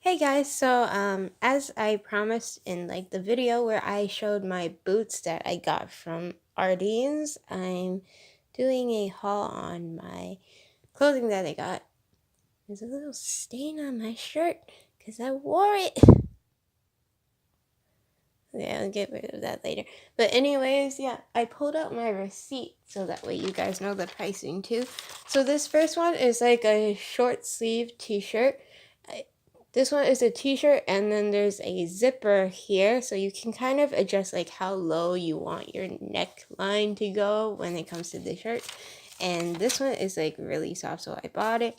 Hey guys, so as I promised in like the video where I showed my boots that I got from Ardenes, I'm doing a haul on my clothing that I got. There's a little stain on my shirt because I wore it. Yeah, I'll get rid of that later. But anyways, yeah, I pulled out my receipt so that way you guys know the pricing too. So this first one is like a short sleeve t-shirt. This one is a t-shirt and then there's a zipper here so you can kind of adjust like how low you want your neckline to go when it comes to the shirt. And this one is like really soft, so I bought it.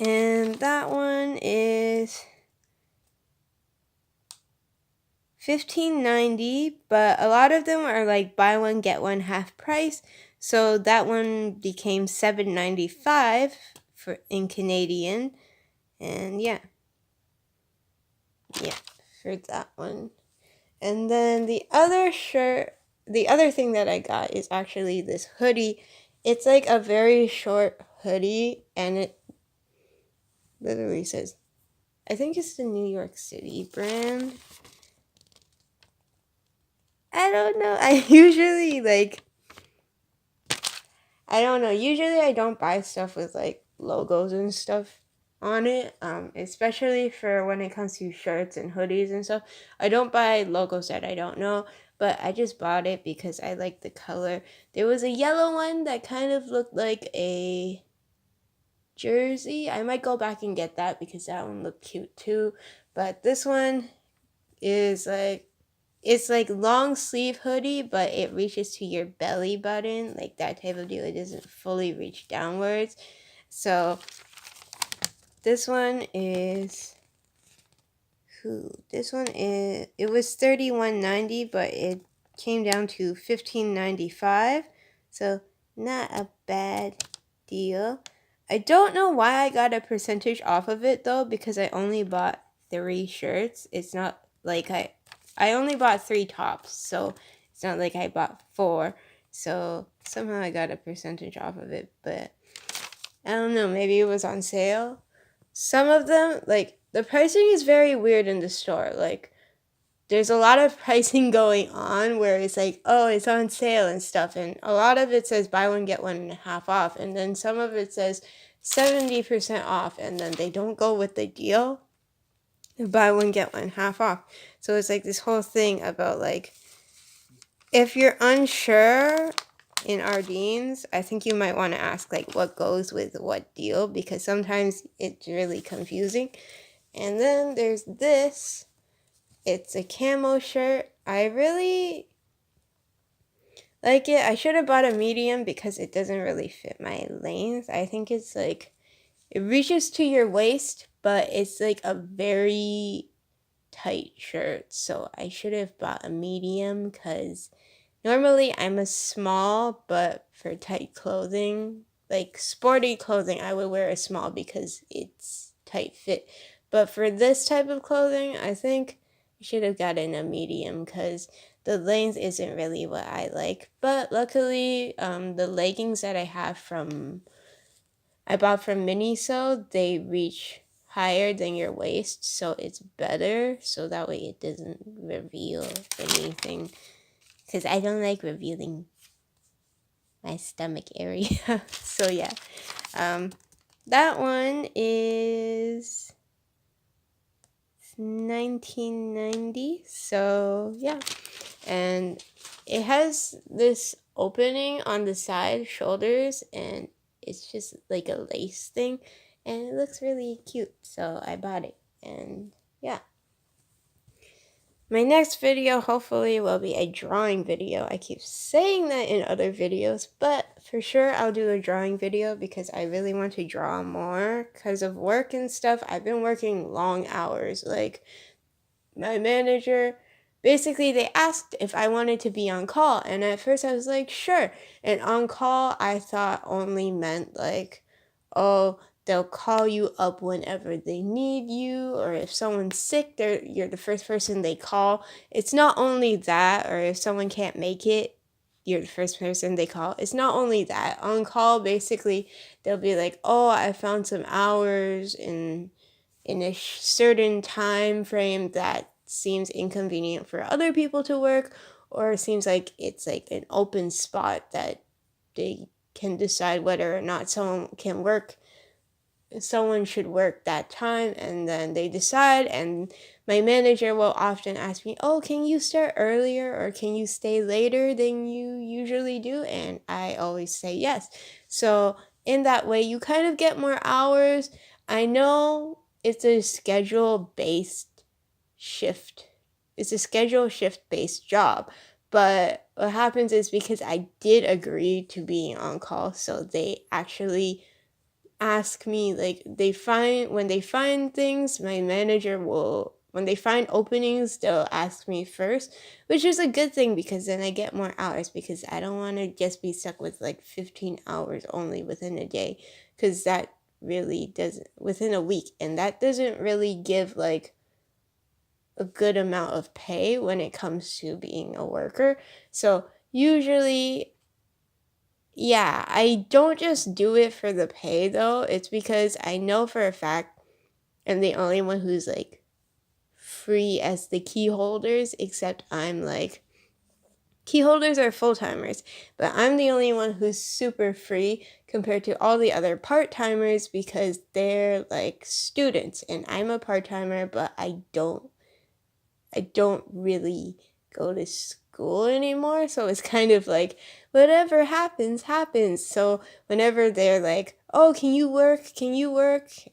And that one is $15.90, but a lot of them are like buy one get one half price. So that one became $7.95 for in Canadian. And yeah, for that one. And then the other thing that I got is actually this hoodie. It's like a very short hoodie and it literally says, I think it's the New York City brand. I don't know. I don't know. Usually I don't buy stuff with like logos and stuff on it, especially for when it comes to shirts and hoodies and stuff. I don't buy logos that I don't know, but I just bought it because I like the color. There was a yellow one that kind of looked like a jersey. I might go back and get that because that one looked cute too. But this one is like, it's like long sleeve hoodie, but it reaches to your belly button, like that type of deal. It doesn't fully reach downwards. So this one is it was $31.90, but it came down to $15.95. So not a bad deal. I don't know why I got a percentage off of it though, because I only bought 3 shirts. It's not like I only bought 3 tops, so it's not like I bought 4. So somehow I got a percentage off of it, but I don't know, maybe it was on sale. Some of them, like, the pricing is very weird in the store. Like, there's a lot of pricing going on where it's like, oh, it's on sale and stuff. And a lot of it says buy one, get one and a half off. And then some of it says 70% off. And then they don't go with the deal. Buy one, get one half off. So it's like this whole thing about like, if you're unsure in Ardenes, I think you might want to ask like what goes with what deal, because sometimes it's really confusing. And then there's this. It's a camo shirt. I really like it. I should have bought a medium because it doesn't really fit my length. I think it's like, it reaches to your waist, but it's like a very tight shirt. So I should have bought a medium because normally I'm a small, but for tight clothing, like sporty clothing, I would wear a small because it's tight fit. But for this type of clothing, I think I should have gotten a medium because the length isn't really what I like. But luckily, the leggings that I bought from Miniso, they reach higher than your waist, so it's better. So that way it doesn't reveal anything. Because I don't like revealing my stomach area. So yeah. That one is $19.90. So yeah. And it has this opening on the side shoulders, and it's just like a lace thing. And it looks really cute. So I bought it. And yeah. My next video hopefully will be a drawing video. I keep saying that in other videos, but for sure I'll do a drawing video because I really want to draw more because of work and stuff. I've been working long hours. Like, my manager, basically they asked if I wanted to be on call, and at first I was like, sure. And on call I thought only meant like, oh, they'll call you up whenever they need you, or if someone's sick, you're the first person they call. It's not only that, or if someone can't make it, you're the first person they call. It's not only that. On call, basically, they'll be like, oh, I found some hours in in a certain time frame that seems inconvenient for other people to work, or seems like it's like an open spot that they can decide whether or not someone should work that time, and then they decide. And my manager will often ask me, oh, can you start earlier or can you stay later than you usually do? And I always say yes. So in that way, you kind of get more hours. I know it's a schedule-based shift. It's a schedule shift-based job. But what happens is, because I did agree to being on call, so they actually ask me, like, when they find things, my manager will, when they find openings, they'll ask me first, which is a good thing, because then I get more hours, because I don't want to just be stuck with like 15 hours only within a day, because that really doesn't, within a week, and that doesn't really give like a good amount of pay when it comes to being a worker. So usually, yeah, I don't just do it for the pay though. It's because I know for a fact I'm the only one who's like free as the key holders, except I'm like, key holders are full-timers, but I'm the only one who's super free compared to all the other part-timers, because they're like students and I'm a part-timer, but I don't really go to school anymore. So it's kind of like, whatever happens, happens. So whenever they're like, oh, can you work?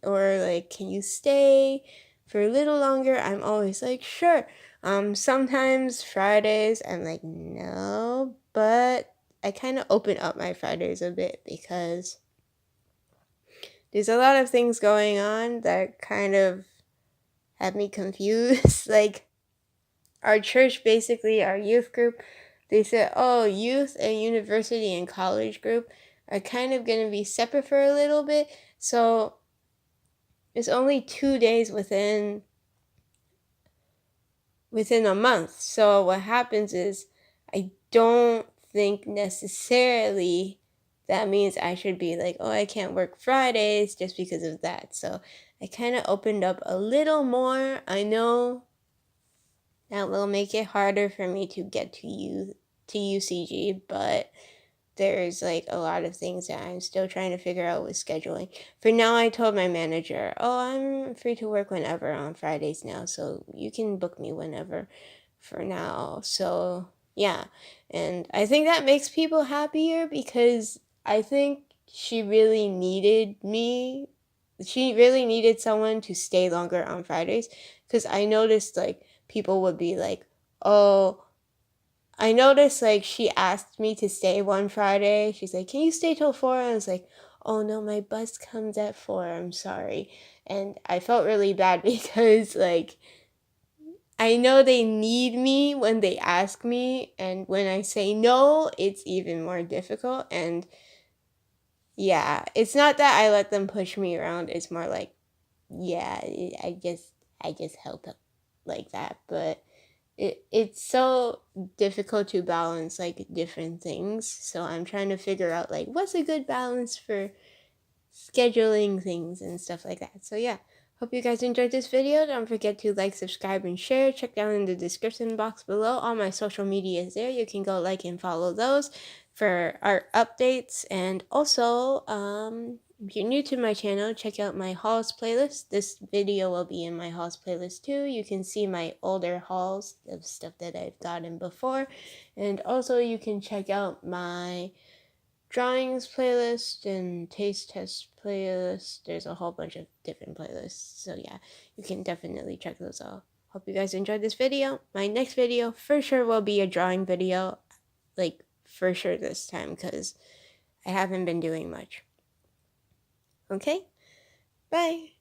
Or like, can you stay for a little longer? I'm always like, sure. Sometimes Fridays, I'm like, no, but I kind of open up my Fridays a bit, because there's a lot of things going on that kind of have me confused. Like, our church, basically our youth group, they said, oh, youth and university and college group are kind of going to be separate for a little bit. So it's only 2 days within a month. So what happens is, I don't think necessarily that means I should be like, oh, I can't work Fridays just because of that. So I kind of opened up a little more. I know that will make it harder for me to get to UCG, but there's like a lot of things that I'm still trying to figure out with scheduling. For now, I told my manager, oh, I'm free to work whenever on Fridays now, so you can book me whenever for now. So yeah, and I think that makes people happier, because I think she really needed me. She really needed someone to stay longer on Fridays, because I noticed like people would be like, oh, I noticed like she asked me to stay one Friday. She's like, can you stay till 4? And I was like, oh no, my bus comes at 4. I'm sorry. And I felt really bad because like, I know they need me when they ask me. And when I say no, it's even more difficult. And yeah, it's not that I let them push me around. It's more like, yeah, I just help up like that. But it's so difficult to balance like different things. So I'm trying to figure out like what's a good balance for scheduling things and stuff like that. So yeah, hope you guys enjoyed this video. Don't forget to like, subscribe, and share. Check down in the description box below. All my social media is there. You can go like and follow those for art updates. And also, if you're new to my channel, check out my hauls playlist. This video will be in my hauls playlist too. You can see my older hauls of stuff that I've gotten before. And also you can check out my drawings playlist and taste test playlist. There's a whole bunch of different playlists. So yeah, you can definitely check those out. Hope you guys enjoyed this video. My next video for sure will be a drawing video. Like, for sure this time, because I haven't been doing much. Okay? Bye!